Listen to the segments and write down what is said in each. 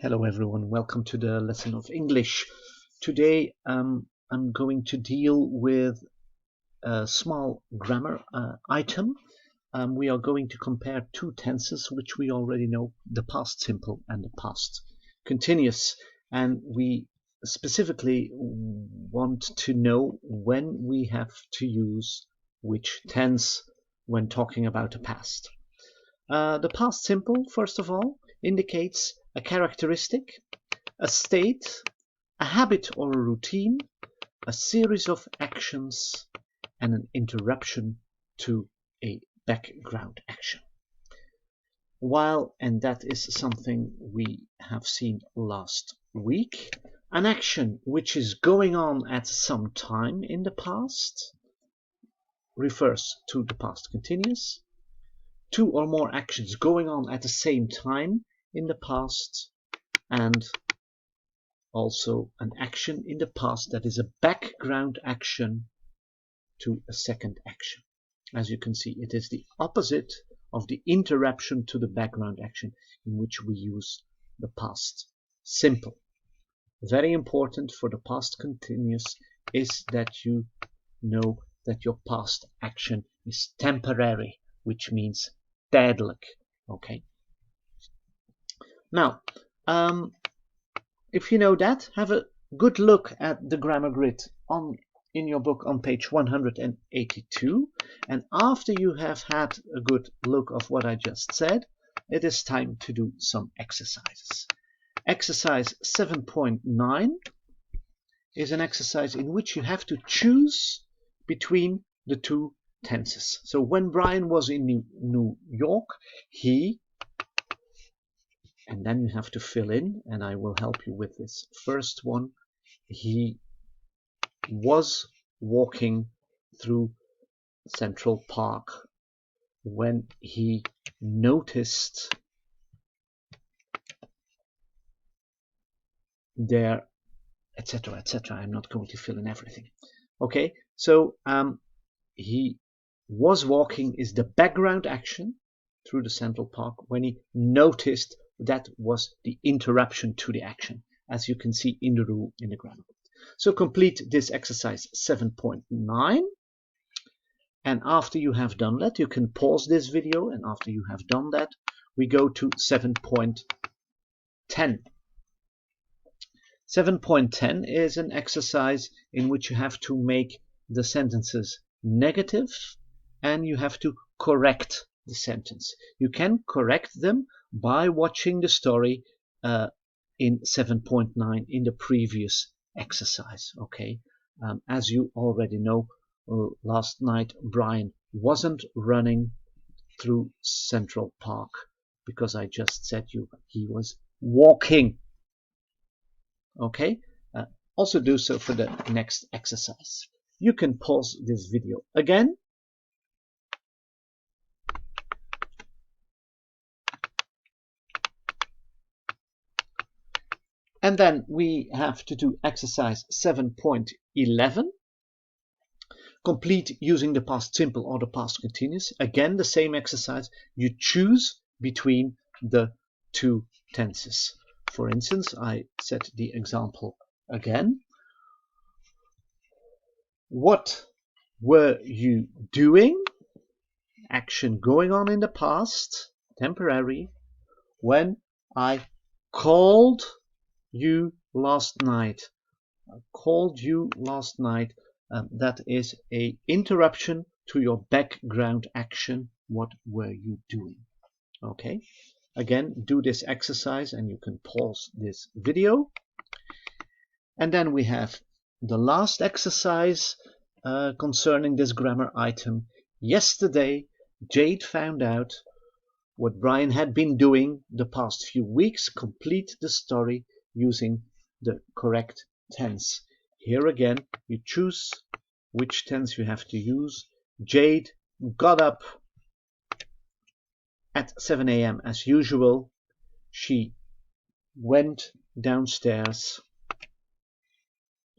Hello everyone, welcome to the lesson of English. Today I'm going to deal with a small grammar item. We are going to compare two tenses which we already know, the past simple and the past continuous. And we specifically want to know when we have to use which tense when talking about the past. The past simple, first of all, indicates a characteristic, a state, a habit or a routine, a series of actions, and an interruption to a background action. While, and that is something we have seen last week, an action which is going on at some time in the past refers to the past continuous. Two or more actions going on at the same time in the past, and also an action in the past that is a background action to a second action. As you can see, it is the opposite of the interruption to the background action in which we use the past simple. Very important for the past continuous is that you know that your past action is temporary, which means tijdelijk. Okay. Now, if you know that, have a good look at the grammar grid in your book on page 182. And after you have had a good look of what I just said, it is time to do some exercises. Exercise 7.9 is an exercise in which you have to choose between the two tenses. So when Brian was in New York, he, and then you have to fill in, and I will help you with this first one. He was walking through Central Park when he noticed there, etc., etc. I'm not going to fill in everything. Okay, so he was walking is the background action through the Central Park when he noticed. That was the interruption to the action, as you can see in the rule in the grammar. So complete this exercise 7.9. And after you have done that, you can pause this video. And after you have done that, we go to 7.10. 7.10 is an exercise in which you have to make the sentences negative and you have to correct the sentence. You can correct them by watching the story in 7.9 in the previous exercise. Okay, as you already know, last night Brian wasn't running through Central Park because I just said he was walking. Okay, also do so for the next exercise. You can pause this video again. And then we have to do exercise 7.11. Complete using the past simple or the past continuous. Again, the same exercise. You choose between the two tenses. For instance, I set the example again. What were you doing? Action going on in the past, temporary, when I called you last night. I called you last night. That is a interruption to your background action. What were you doing? Okay. Again, do this exercise and you can pause this video. And then we have the last exercise concerning this grammar item. Yesterday, Jade found out what Brian had been doing the past few weeks. Complete the story using the correct tense. Here again, you choose which tense you have to use. Jade got up at 7 a.m. as usual. She went downstairs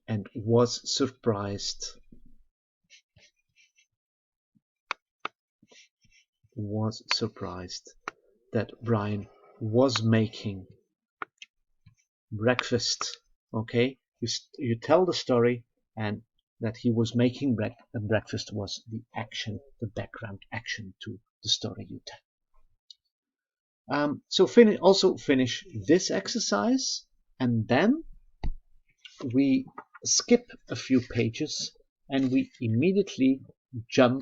and was surprised. That Brian was making breakfast. Okay, you tell the story, and that he was making breakfast was the action, the background action to the story you tell. So finish this exercise, and then we skip a few pages and we immediately jump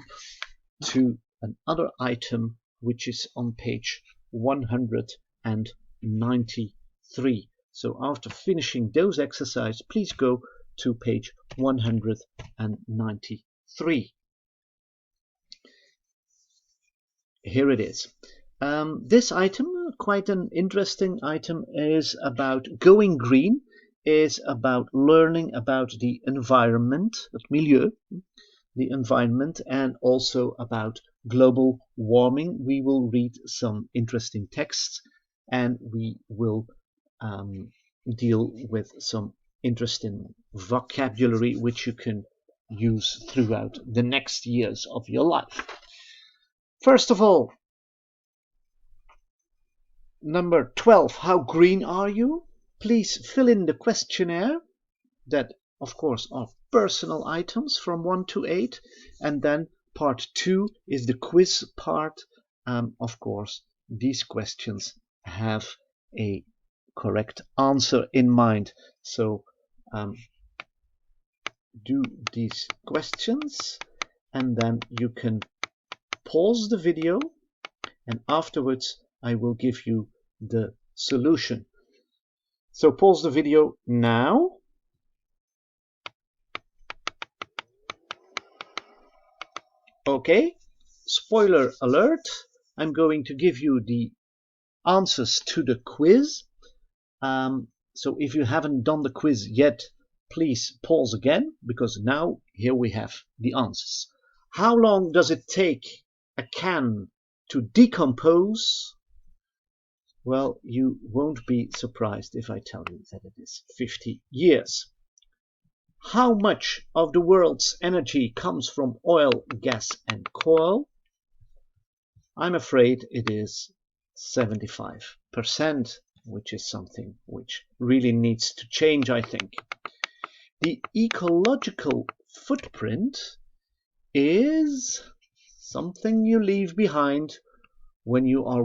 to another item which is on page 193. So after finishing those exercises, please go to page 193. Here it is. This item, quite an interesting item, is about going green, is about learning about the environment, het milieu, the environment, and also about global warming. We will read some interesting texts, and we will deal with some interesting vocabulary which you can use throughout the next years of your life. First of all, number 12, how green are you? Please fill in the questionnaire that, of course, are personal items from 1 to 8. And then part 2 is the quiz part. Of course, these questions have a correct answer in mind. So do these questions, and then you can pause the video, and afterwards I will give you the solution. So pause the video now. Okay, spoiler alert, I'm going to give you the answers to the quiz. So if you haven't done the quiz yet, please pause again, because now here we have the answers. How long does it take a can to decompose? Well, you won't be surprised if I tell you that it is 50 years. How much of the world's energy comes from oil, gas, and coal? I'm afraid it is 75%, which is something which really needs to change, I think. The ecological footprint is something you leave behind when you are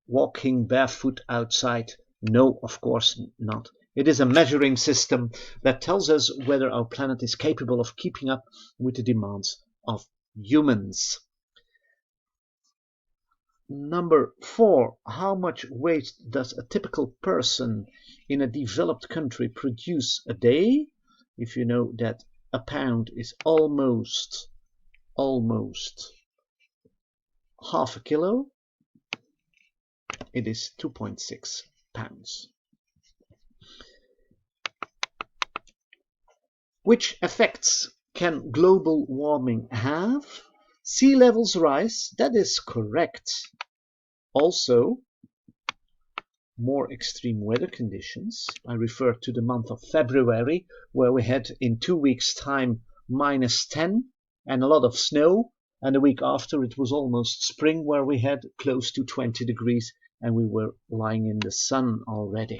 walking barefoot outside. No, of course not. It is a measuring system that tells us whether our planet is capable of keeping up with the demands of humans. Number 4, how much waste does a typical person in a developed country produce a day? If you know that a pound is almost half a kilo, it is 2.6 pounds. Which effects can global warming have? Sea levels rise, that is correct. Also, more extreme weather conditions. I refer to the month of February, where we had in 2 weeks' time -10 and a lot of snow, and the week after it was almost spring, where we had close to 20 degrees and we were lying in the sun already.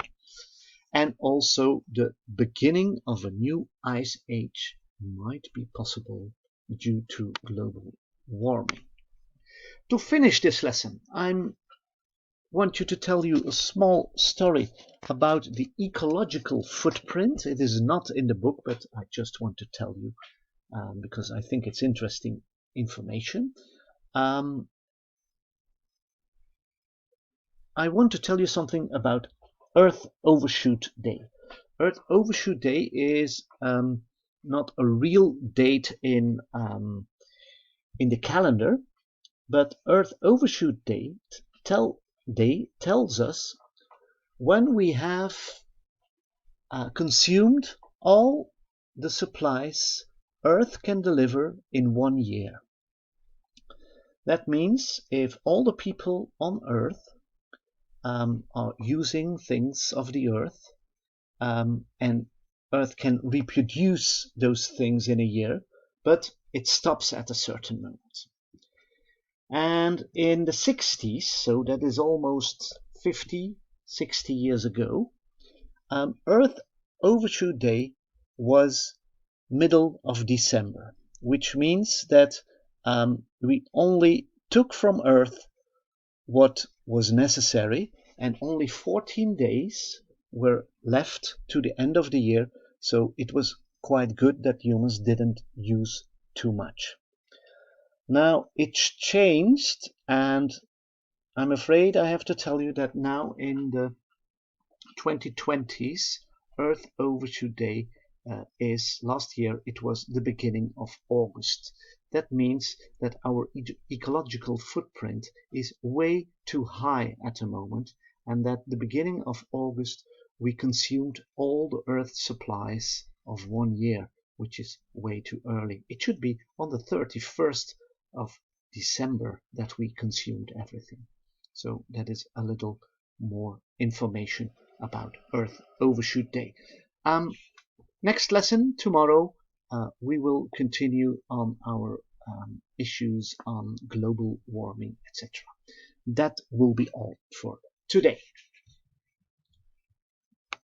And also the beginning of a new ice age might be possible due to global warming. To finish this lesson, I want to tell you a small story about the ecological footprint. It is not in the book, but I just want to tell you because I think it's interesting information. I want to tell you something about Earth Overshoot Day. Earth Overshoot Day is not a real date in the calendar, but Earth Overshoot Day tells us when we have consumed all the supplies Earth can deliver in 1 year. That means if all the people on Earth are using things of the Earth, and Earth can reproduce those things in a year, but it stops at a certain moment. And in the 60s, so that is almost 50, 60 years ago, Earth Overshoot Day was middle of December, which means that we only took from Earth what was necessary, and only 14 days were left to the end of the year, so it was quite good that humans didn't use too much. Now it's changed, and I'm afraid I have to tell you that now in the 2020s, Earth Overshoot Day is last year. It was the beginning of August. That means that our ecological footprint is way too high at the moment, and that the beginning of August we consumed all the Earth's supplies of 1 year, which is way too early. It should be on the 31st of December that we consumed everything. So that is a little more information about Earth Overshoot Day. Next lesson tomorrow, we will continue on our issues on global warming, etc. That will be all for today.